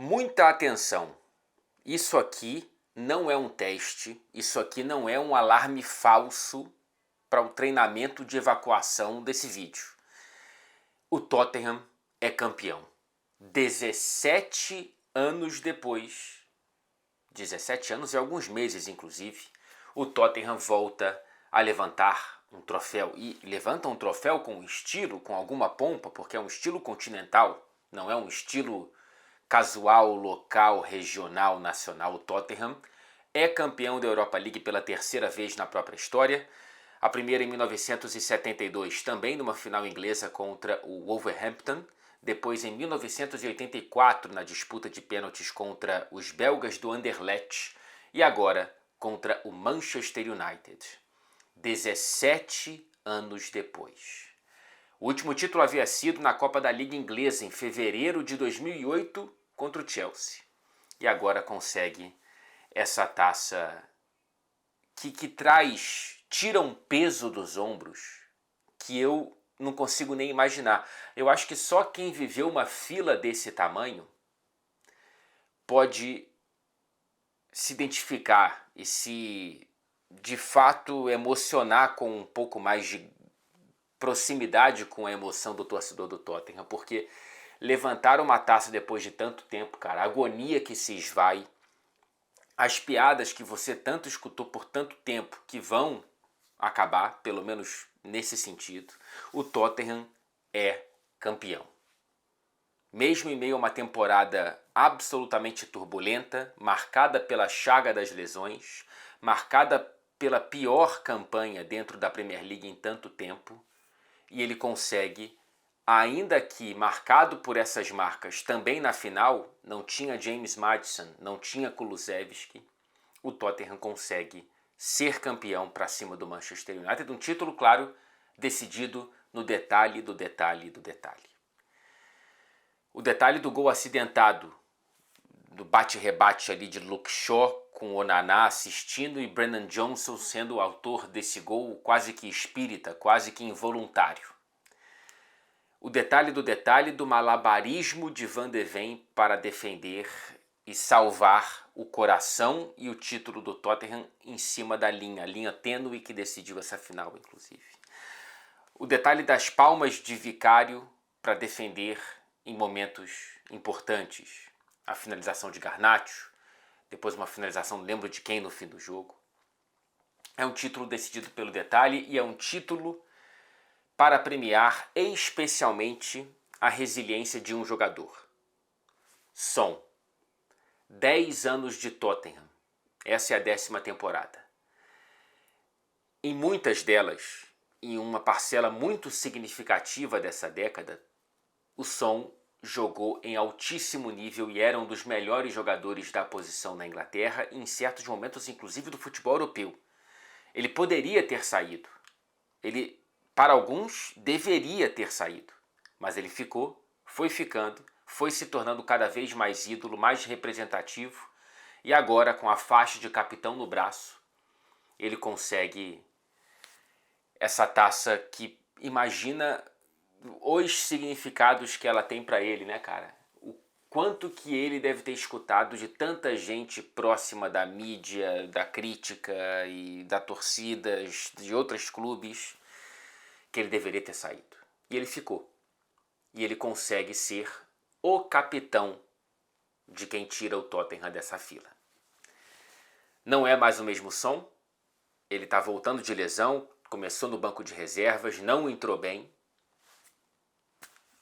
Muita atenção, isso aqui não é um teste, isso aqui não é um alarme falso para o treinamento de evacuação desse vídeo. O Tottenham é campeão. 17 anos depois, 17 anos e alguns meses inclusive, o Tottenham volta a levantar um troféu. E levanta um troféu com estilo, com alguma pompa, porque é um estilo continental, não é um estilo casual, local, regional, nacional. O Tottenham é campeão da Europa League pela terceira vez na própria história. A primeira em 1972, também numa final inglesa contra o Wolverhampton. Depois em 1984, na disputa de pênaltis contra os belgas do Anderlecht. E agora contra o Manchester United. 17 anos depois. O último título havia sido na Copa da Liga Inglesa, em fevereiro de 2008, contra o Chelsea. E agora consegue essa taça que tira um peso dos ombros que eu não consigo nem imaginar. Eu acho que só quem viveu uma fila desse tamanho pode se identificar e se de fato emocionar com um pouco mais de proximidade com a emoção do torcedor do Tottenham, porque levantar uma taça depois de tanto tempo, cara, a agonia que se esvai, as piadas que você tanto escutou por tanto tempo que vão acabar, pelo menos nesse sentido, o Tottenham é campeão. Mesmo em meio a uma temporada absolutamente turbulenta, marcada pela chaga das lesões, marcada pela pior campanha dentro da Premier League em tanto tempo, e ele consegue, ainda que marcado por essas marcas, também na final, não tinha James Maddison, não tinha Kulusevski, o Tottenham consegue ser campeão para cima do Manchester United, um título, claro, decidido no detalhe do detalhe do detalhe. O detalhe do gol acidentado, do bate-rebate ali de Luke Shaw com o Onana assistindo e Brennan Johnson sendo o autor desse gol quase que espírita, quase que involuntário. O detalhe do malabarismo de Van de Ven para defender e salvar o coração e o título do Tottenham em cima da linha tênue que decidiu essa final, inclusive. O detalhe das palmas de Vicário para defender em momentos importantes. A finalização de Garnacho, depois uma finalização, não lembro de quem no fim do jogo. É um título decidido pelo detalhe e é um título para premiar especialmente a resiliência de um jogador. Son. 10 anos de Tottenham. Essa é a 10ª temporada. Em muitas delas, em uma parcela muito significativa dessa década, o Son jogou em altíssimo nível e era um dos melhores jogadores da posição na Inglaterra e em certos momentos, inclusive, do futebol europeu. Ele poderia ter saído. Ele, para alguns, deveria ter saído. Mas ele ficou, foi ficando, foi se tornando cada vez mais ídolo, mais representativo. E agora, com a faixa de capitão no braço, ele consegue essa taça que imagina os significados que ela tem para ele, né, cara? O quanto que ele deve ter escutado de tanta gente próxima da mídia, da crítica e da torcida, de outros clubes, que ele deveria ter saído. E ele ficou. E ele consegue ser o capitão de quem tira o Tottenham dessa fila. Não é mais o mesmo Son. Ele está voltando de lesão, começou no banco de reservas, não entrou bem,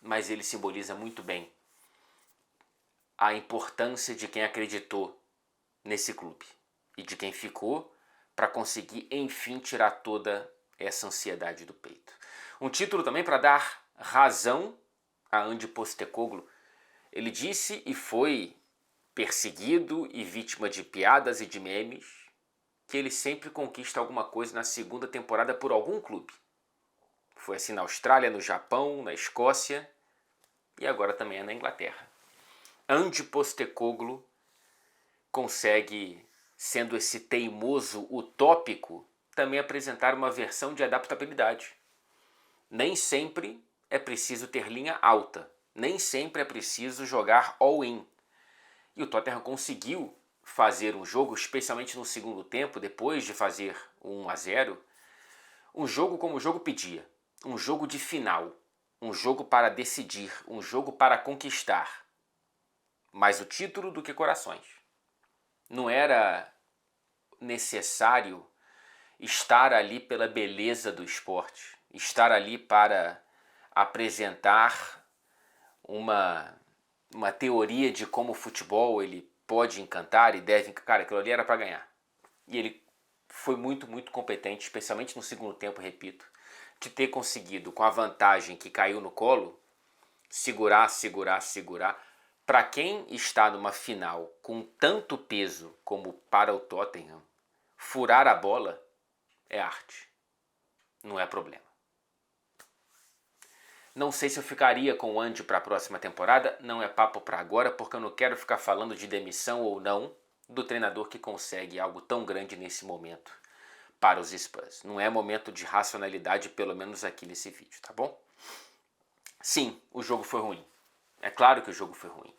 mas ele simboliza muito bem a importância de quem acreditou nesse clube e de quem ficou para conseguir, enfim, tirar toda essa ansiedade do peito. Um título também para dar razão a Ange Postecoglou. Ele disse e foi perseguido e vítima de piadas e de memes que ele sempre conquista alguma coisa na segunda temporada por algum clube. Foi assim na Austrália, no Japão, na Escócia e agora também é na Inglaterra. Ange Postecoglou consegue, sendo esse teimoso utópico, também apresentar uma versão de adaptabilidade. Nem sempre é preciso ter linha alta, nem sempre é preciso jogar all-in. E o Tottenham conseguiu fazer um jogo, especialmente no segundo tempo, depois de fazer o 1-0, um jogo como o jogo pedia. Um jogo de final. Um jogo para decidir. Um jogo para conquistar. Mais o título do que corações. Não era necessário estar ali pela beleza do esporte. Estar ali para apresentar uma teoria de como o futebol ele pode encantar e deve encantar. Cara, aquilo ali era para ganhar. E ele foi muito, muito competente, especialmente no segundo tempo, repito, de ter conseguido, com a vantagem que caiu no colo, segurar. Para quem está numa final com tanto peso como para o Tottenham, furar a bola é arte, não é problema. Não sei se eu ficaria com o Andy para a próxima temporada, não é papo para agora, porque eu não quero ficar falando de demissão ou não do treinador que consegue algo tão grande nesse momento para os Spurs. Não é momento de racionalidade, pelo menos aqui nesse vídeo, tá bom? Sim, o jogo foi ruim. É claro que o jogo foi ruim.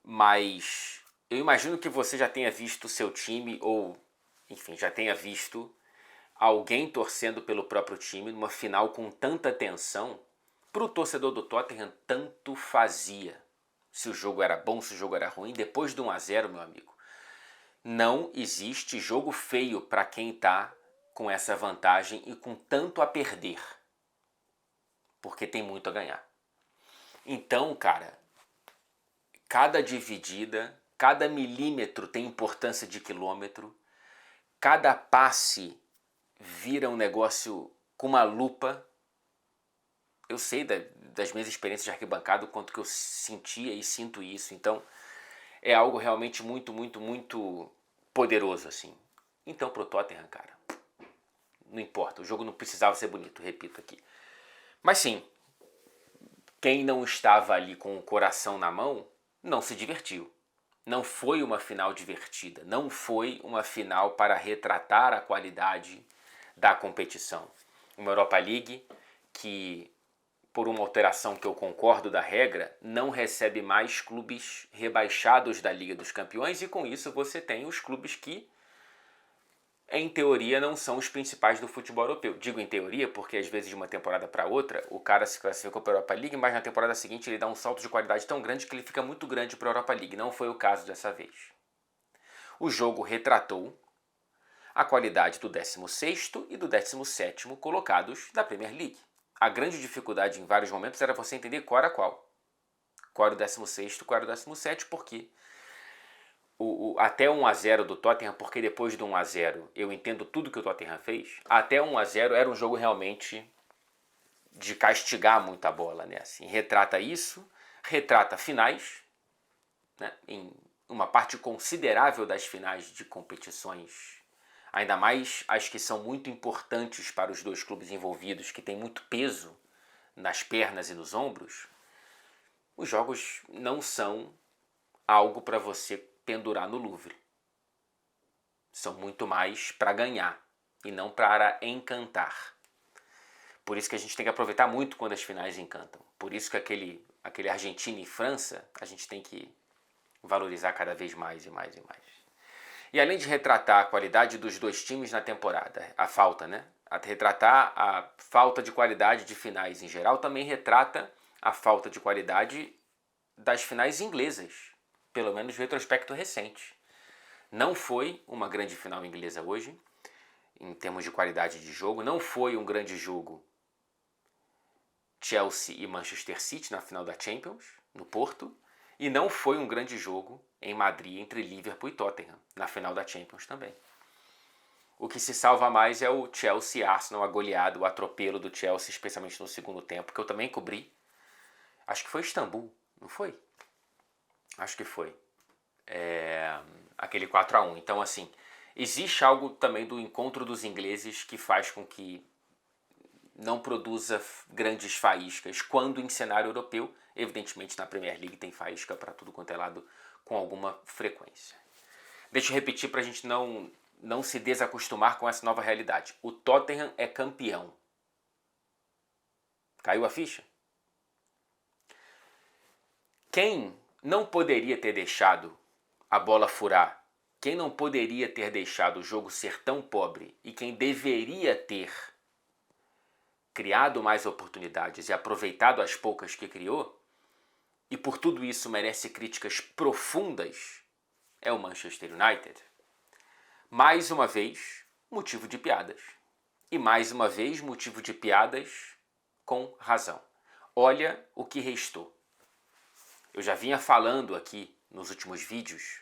Mas eu imagino que você já tenha visto o seu time, ou enfim, já tenha visto alguém torcendo pelo próprio time numa final com tanta tensão. Para o torcedor do Tottenham, tanto fazia se o jogo era bom, se o jogo era ruim. Depois do 1-0, meu amigo, não existe jogo feio para quem está com essa vantagem e com tanto a perder, porque tem muito a ganhar. Então, cara, cada dividida, cada milímetro tem importância de quilômetro, cada passe vira um negócio com uma lupa. Eu sei das minhas experiências de arquibancada o quanto que eu sentia e sinto isso. Então é algo realmente muito, muito, muito poderoso assim. Então pro Tottenham, cara, não importa, o jogo não precisava ser bonito, repito aqui. Mas sim, quem não estava ali com o coração na mão não se divertiu. Não foi uma final divertida, não foi uma final para retratar a qualidade da competição. Uma Europa League que, por uma alteração que eu concordo da regra, não recebe mais clubes rebaixados da Liga dos Campeões, e com isso você tem os clubes que, em teoria, não são os principais do futebol europeu. Digo em teoria porque às vezes de uma temporada para outra o cara se classificou para a Europa League, mas na temporada seguinte ele dá um salto de qualidade tão grande que ele fica muito grande para a Europa League. Não foi o caso dessa vez. O jogo retratou a qualidade do 16º e do 17º colocados da Premier League. A grande dificuldade em vários momentos era você entender qual era qual. Qual era o 16º, qual era o 17º, por quê? Até 1-0 do Tottenham, porque depois do 1-0 eu entendo tudo que o Tottenham fez. Até 1-0 era um jogo realmente de castigar muito a bola, né? Assim, retrata isso, retrata finais, né? Em uma parte considerável das finais de competições, ainda mais as que são muito importantes para os dois clubes envolvidos, que tem muito peso nas pernas e nos ombros. Os jogos não são algo para você pendurar no Louvre. São muito mais para ganhar e não para encantar. Por isso que a gente tem que aproveitar muito quando as finais encantam. Por isso que aquele Argentina e França a gente tem que valorizar cada vez mais e mais e mais. E além de retratar a qualidade dos dois times na temporada, a falta, né? Retratar a falta de qualidade de finais em geral, também retrata a falta de qualidade das finais inglesas, pelo menos retrospecto recente. Não foi uma grande final inglesa hoje, em termos de qualidade de jogo. Não foi um grande jogo Chelsea e Manchester City na final da Champions, no Porto. E não foi um grande jogo em Madrid entre Liverpool e Tottenham, na final da Champions também. O que se salva mais é o Chelsea-Arsenal, a goleada, o atropelo do Chelsea, especialmente no segundo tempo, que eu também cobri. Acho que foi Istambul, não foi? Acho que foi. Aquele 4-1. Então, assim, existe algo também do encontro dos ingleses que faz com que não produza grandes faíscas, quando em cenário europeu, evidentemente na Premier League tem faísca para tudo quanto é lado com alguma frequência. Deixa eu repetir para a gente não se desacostumar com essa nova realidade. O Tottenham é campeão. Caiu a ficha? Quem não poderia ter deixado a bola furar, quem não poderia ter deixado o jogo ser tão pobre e quem deveria ter criado mais oportunidades e aproveitado as poucas que criou, e por tudo isso merece críticas profundas, é o Manchester United. Mais uma vez, motivo de piadas. E mais uma vez, motivo de piadas com razão. Olha o que restou. Eu já vinha falando aqui nos últimos vídeos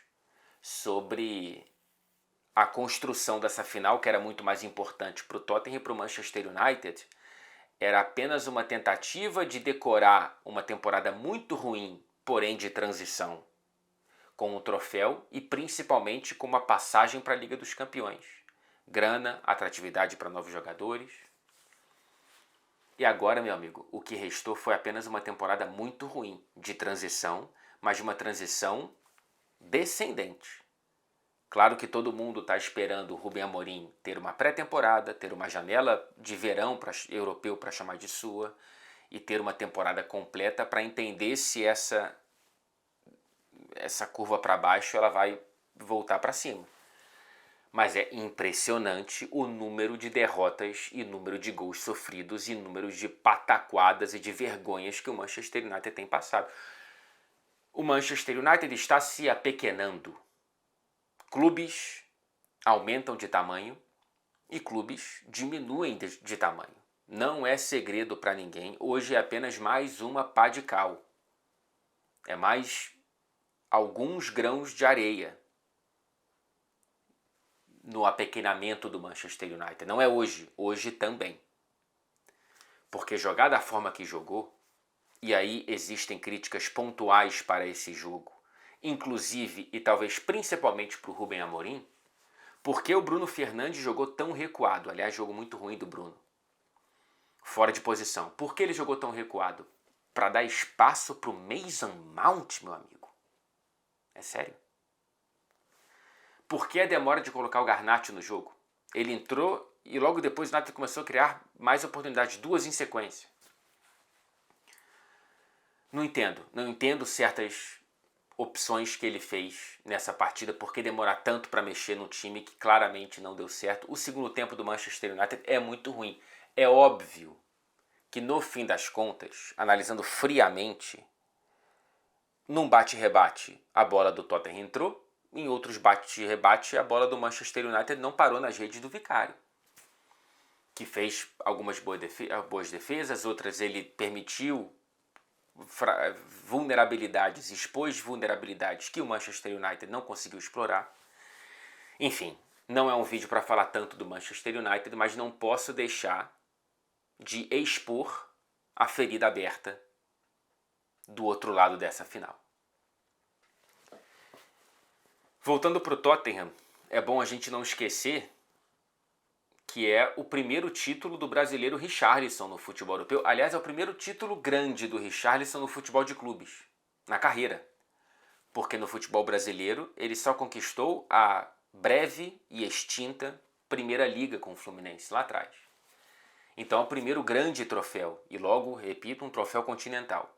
sobre a construção dessa final, que era muito mais importante para o Tottenham e para o Manchester United. Era apenas uma tentativa de decorar uma temporada muito ruim, porém de transição, com um troféu e principalmente com uma passagem para a Liga dos Campeões. Grana, atratividade para novos jogadores. E agora, meu amigo, o que restou foi apenas uma temporada muito ruim de transição, mas de uma transição descendente. Claro que todo mundo está esperando o Rubem Amorim ter uma pré-temporada, ter uma janela de verão europeu para chamar de sua e ter uma temporada completa para entender se essa curva para baixo ela vai voltar para cima. Mas é impressionante o número de derrotas e número de gols sofridos e número de pataquadas e de vergonhas que o Manchester United tem passado. O Manchester United está se apequenando. Clubes aumentam de tamanho e clubes diminuem de tamanho. Não é segredo para ninguém. Hoje é apenas mais uma pá de cal. É mais alguns grãos de areia no apequenamento do Manchester United. Não é hoje, hoje também. Porque jogar da forma que jogou, e aí existem críticas pontuais para esse jogo, inclusive e talvez principalmente para o Rubem Amorim, porque o Bruno Fernandes jogou tão recuado. Aliás, jogo muito ruim do Bruno. Fora de posição. Por que ele jogou tão recuado? Para dar espaço para o Mason Mount, meu amigo. É sério? Por que a demora de colocar o Garnacho no jogo? Ele entrou e logo depois o United começou a criar mais oportunidades, 2 em sequência. Não entendo certas opções que ele fez nessa partida, por que demorar tanto para mexer num time que claramente não deu certo. O segundo tempo do Manchester United é muito ruim. É óbvio que no fim das contas, analisando friamente, num bate-rebate a bola do Tottenham entrou, em outros bate-rebate a bola do Manchester United não parou nas redes do Vicário, que fez algumas boas defesas, outras ele permitiu vulnerabilidades, expôs vulnerabilidades que o Manchester United não conseguiu explorar. Enfim, não é um vídeo para falar tanto do Manchester United, mas não posso deixar de expor a ferida aberta do outro lado dessa final. Voltando para o Tottenham, é bom a gente não esquecer que é o primeiro título do brasileiro Richarlison no futebol europeu. Aliás, é o primeiro título grande do Richarlison no futebol de clubes, na carreira. Porque no futebol brasileiro ele só conquistou a breve e extinta Primeira Liga com o Fluminense, lá atrás. Então é o primeiro grande troféu, e logo, repito, um troféu continental.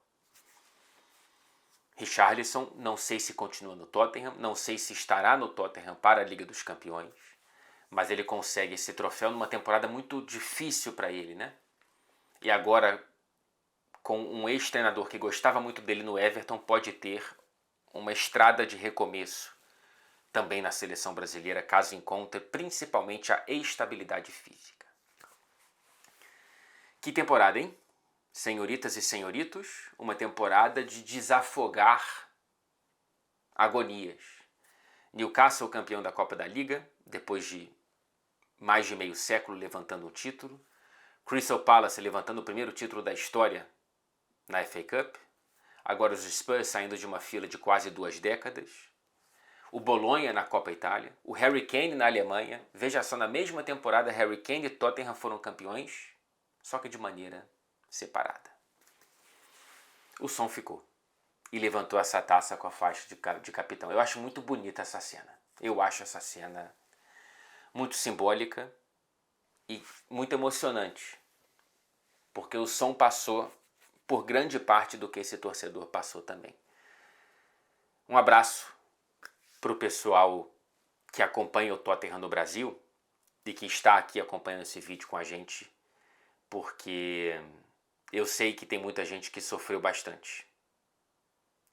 Richarlison, não sei se continua no Tottenham, não sei se estará no Tottenham para a Liga dos Campeões, mas ele consegue esse troféu numa temporada muito difícil para ele, né? E agora, com um ex-treinador que gostava muito dele no Everton, pode ter uma estrada de recomeço também na seleção brasileira, caso encontre principalmente a estabilidade física. Que temporada, hein? Senhoritas e senhoritos, uma temporada de desafogar agonias. Newcastle campeão da Copa da Liga, depois de mais de meio século levantando o título. Crystal Palace levantando o primeiro título da história na FA Cup. Agora os Spurs saindo de uma fila de quase 2 décadas. O Bolonha na Copa Itália. O Harry Kane na Alemanha. Veja só, na mesma temporada Harry Kane e Tottenham foram campeões, só que de maneira separada. O som ficou e levantou essa taça com a faixa de capitão. Eu acho muito bonita essa cena. Eu acho essa cena muito simbólica e muito emocionante, porque o som passou por grande parte do que esse torcedor passou também. Um abraço para o pessoal que acompanha o Tottenham no Brasil e que está aqui acompanhando esse vídeo com a gente, porque eu sei que tem muita gente que sofreu bastante.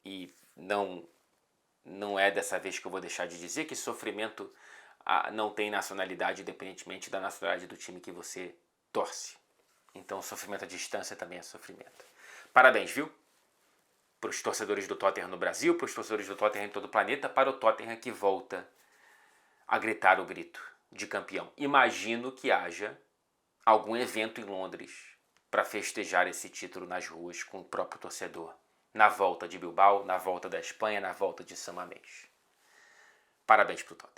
E não é dessa vez que eu vou deixar de dizer que sofrimento não tem nacionalidade, independentemente da nacionalidade do time que você torce. Então, sofrimento à distância também é sofrimento. Parabéns, viu? Para os torcedores do Tottenham no Brasil, para os torcedores do Tottenham em todo o planeta, para o Tottenham que volta a gritar o grito de campeão. Imagino que haja algum evento em Londres para festejar esse título nas ruas com o próprio torcedor. Na volta de Bilbao, na volta da Espanha, na volta de San Mamés. Parabéns para o Tottenham.